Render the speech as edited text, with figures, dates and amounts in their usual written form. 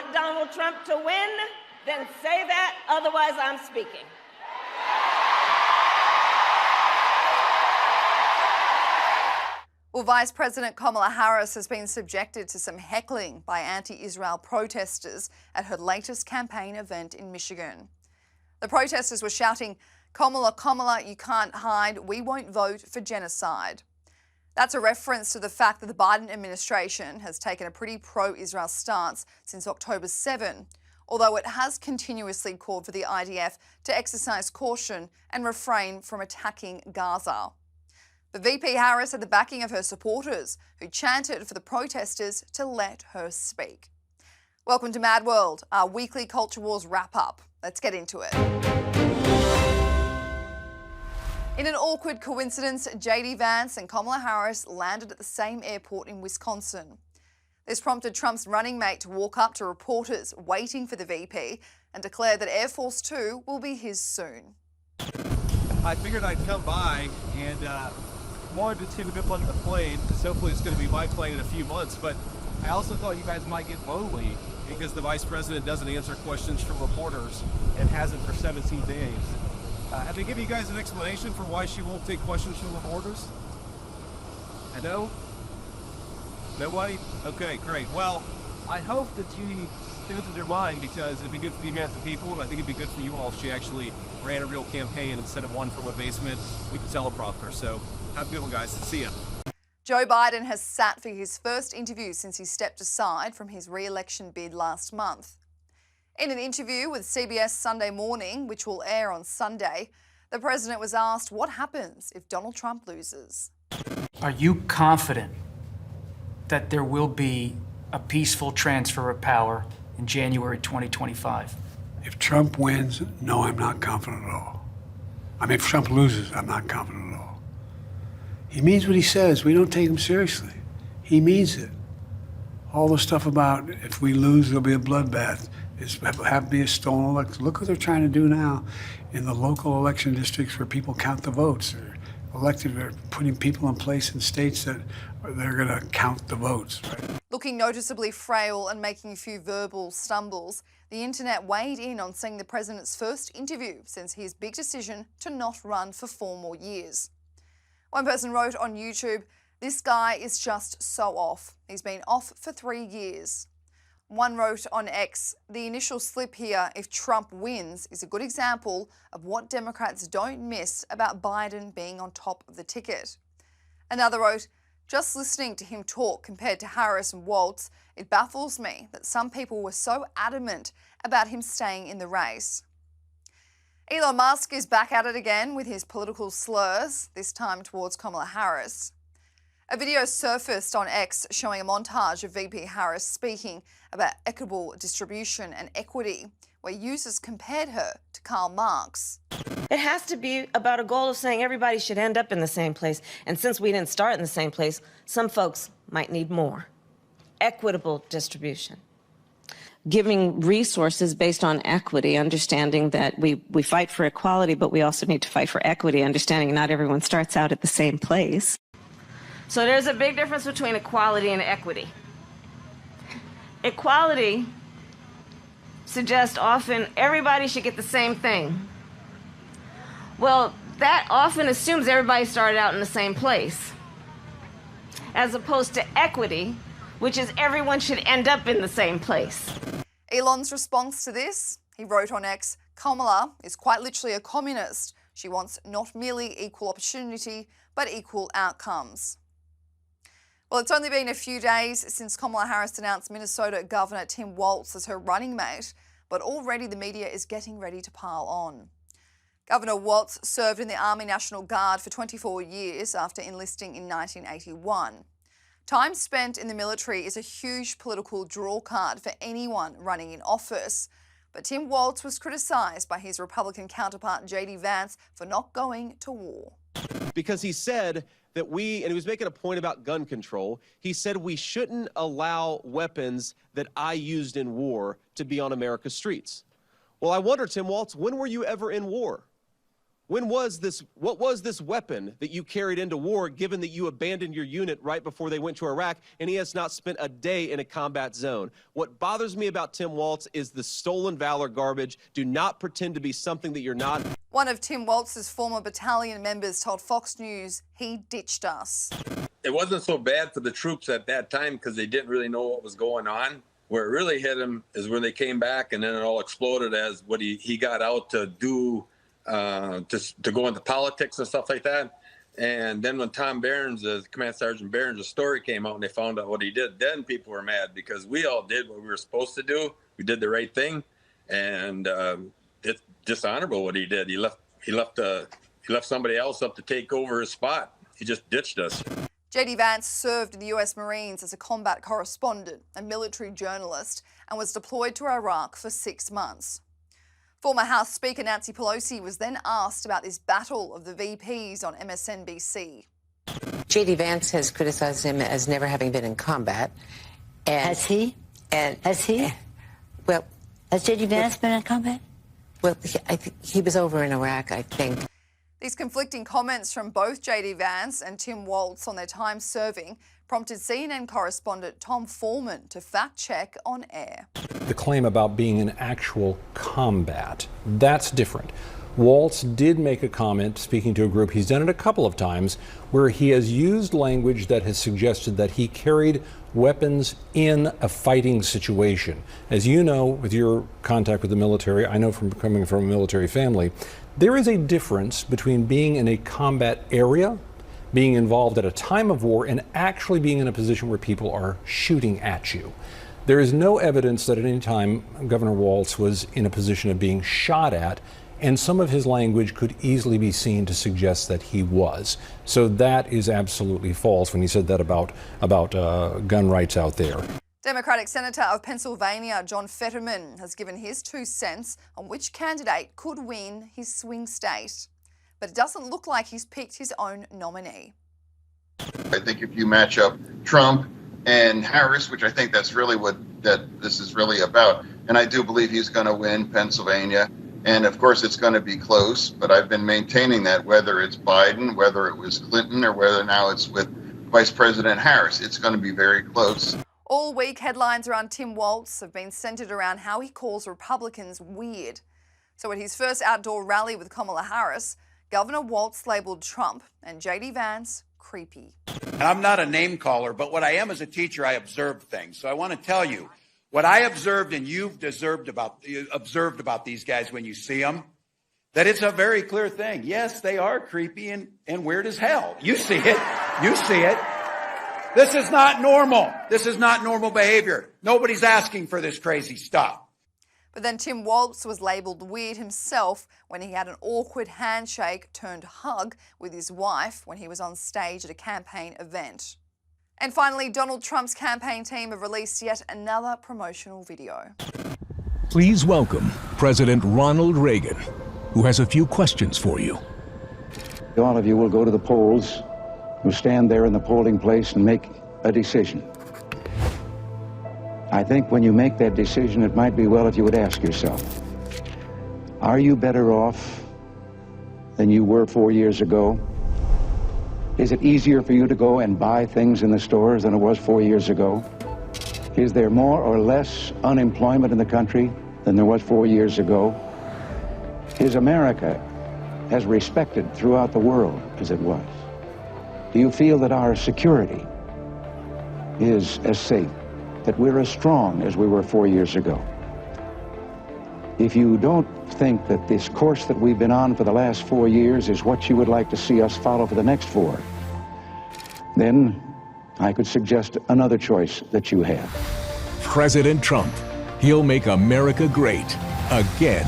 want Donald Trump to win? Then say that, otherwise I'm speaking. Well, Vice President Kamala Harris has been subjected to some heckling by anti-Israel protesters at her latest campaign event in Michigan. The protesters were shouting, "Kamala, Kamala, you can't hide. We won't vote for genocide." That's a reference to the fact that the Biden administration has taken a pretty pro-Israel stance since October 7, although it has continuously called for the IDF to exercise caution and refrain from attacking Gaza. But VP Harris had the backing of her supporters, who chanted for the protesters to let her speak. Welcome to Mad World, our weekly Culture Wars wrap-up. Let's get into it. In an awkward coincidence, JD Vance and Kamala Harris landed at the same airport in Wisconsin. This prompted Trump's running mate to walk up to reporters waiting for the VP and declare that Air Force Two will be his soon. I figured I'd come by and wanted to take a bit on the plane, because hopefully it's going to be my plane in a few months, but I also thought you guys might get lonely because the Vice President doesn't answer questions from reporters and hasn't for 17 days. Have they given you guys an explanation for why she won't take questions from reporters? I know? Nobody? Okay, great. Well, I hope that she changes her mind, because it'd be good for the American people, and I think it'd be good for you all if she actually ran a real campaign instead of one from a basement with a teleprompter. So have a good one, guys. See ya. Joe Biden has sat for his first interview since he stepped aside from his re-election bid last month. In an interview with CBS Sunday Morning, which will air on Sunday, the president was asked what happens if Donald Trump loses. Are you confident that there will be a peaceful transfer of power in January 2025? If Trump wins, no, I'm not confident at all. I mean, if Trump loses, I'm not confident at all. He means what he says. We don't take him seriously. He means it. All the stuff about if we lose, there'll be a bloodbath. Have to be a stolen election. Look what they're trying to do now in the local election districts where people count the votes. They're putting people in place in states that they're going to count the votes. Right? Looking noticeably frail and making a few verbal stumbles, the internet weighed in on seeing the president's first interview since his big decision to not run for 4 more years. One person wrote on YouTube, "This guy is just so off. He's been off for 3 years." One wrote on X, "The initial slip here, if Trump wins, is a good example of what Democrats don't miss about Biden being on top of the ticket." Another wrote, "Just listening to him talk compared to Harris and Walz, it baffles me that some people were so adamant about him staying in the race." Elon Musk is back at it again with his political slurs, this time towards Kamala Harris. A video surfaced on X showing a montage of VP Harris speaking about equitable distribution and equity, where users compared her to Karl Marx. It has to be about a goal of saying everybody should end up in the same place. And since we didn't start in the same place, some folks might need more. Equitable distribution. Giving resources based on equity, understanding that we fight for equality, but we also need to fight for equity, understanding not everyone starts out at the same place. So there's a big difference between equality and equity. Equality suggests often everybody should get the same thing. Well, that often assumes everybody started out in the same place, as opposed to equity, which is everyone should end up in the same place. Elon's response to this? He wrote on X, "Kamala is quite literally a communist. She wants not merely equal opportunity, but equal outcomes." Well, it's only been a few days since Kamala Harris announced Minnesota Governor Tim Walz as her running mate, but already the media is getting ready to pile on. Governor Walz served in the Army National Guard for 24 years after enlisting in 1981. Time spent in the military is a huge political draw card for anyone running in office, but Tim Walz was criticised by his Republican counterpart JD Vance for not going to war. Because he said that and he was making a point about gun control, he said we shouldn't allow weapons that I used in war to be on America's streets. Well, I wonder, Tim Walz, when were you ever in war? What was this weapon that you carried into war, given that you abandoned your unit right before they went to Iraq, and he has not spent a day in a combat zone? What bothers me about Tim Walz is the stolen valor garbage. Do not pretend to be something that you're not. One of Tim Walz's former battalion members told Fox News he ditched us. It wasn't so bad for the troops at that time because they didn't really know what was going on. Where it really hit him is when they came back, and then it all exploded as what he got out to do, to go into politics and stuff like that. And then when Tom Behrens, Command Sergeant Behrens' story came out and they found out what he did, then people were mad because we all did what we were supposed to do. We did the right thing, and it's dishonorable what he did. He left somebody else up to take over his spot. He just ditched us. J.D. Vance served in the US Marines as a combat correspondent and military journalist and was deployed to Iraq for 6 months. Former House Speaker Nancy Pelosi was then asked about this battle of the VPs on MSNBC. J.D. Vance has criticized him as never having been in combat. And, has he? Has he? Well, has J.D. Vance been in combat? Well, I think he was over in Iraq, I think. These conflicting comments from both J.D. Vance and Tim Walz on their time serving prompted CNN correspondent Tom Foreman to fact-check on air. The claim about being in actual combat, that's different. Walz did make a comment speaking to a group, he's done it a couple of times, where he has used language that has suggested that he carried weapons in a fighting situation. As you know, with your contact with the military, I know from coming from a military family, there is a difference between being in a combat area, being involved at a time of war, and actually being in a position where people are shooting at you. There is no evidence that at any time Governor Walz was in a position of being shot at, and some of his language could easily be seen to suggest that he was. So that is absolutely false when he said that about gun rights out there. Democratic Senator of Pennsylvania John Fetterman has given his 2 cents on which candidate could win his swing state. But it doesn't look like he's picked his own nominee. I think if you match up Trump and Harris, which I think that's really what this is really about, and I do believe he's going to win Pennsylvania. And of course, it's going to be close, but I've been maintaining that whether it's Biden, whether it was Clinton, or whether now it's with Vice President Harris, it's going to be very close. All week, headlines around Tim Walz have been centred around how he calls Republicans weird. So at his first outdoor rally with Kamala Harris, Governor Walz labelled Trump and J.D. Vance creepy. And I'm not a name caller, but what I am as a teacher, I observe things. So I want to tell you what I observed, and you've observed about these guys when you see them, that it's a very clear thing. Yes, they are creepy and weird as hell. You see it. You see it. This is not normal. This is not normal behavior. Nobody's asking for this crazy stuff. But then Tim Walz was labelled weird himself when he had an awkward handshake turned hug with his wife when he was on stage at a campaign event. And finally, Donald Trump's campaign team have released yet another promotional video. Please welcome President Ronald Reagan, who has a few questions for you. All of you will go to the polls, will stand there in the polling place and make a decision. I think when you make that decision, it might be well if you would ask yourself, are you better off than you were 4 years ago? Is it easier for you to go and buy things in the stores than it was 4 years ago? Is there more or less unemployment in the country than there was 4 years ago? Is America as respected throughout the world as it was? Do you feel that our security is as safe, that we're as strong as we were 4 years ago? If you don't think that this course that we've been on for the last 4 years is what you would like to see us follow for the next 4, then I could suggest another choice that you have. President Trump. He'll make America great again.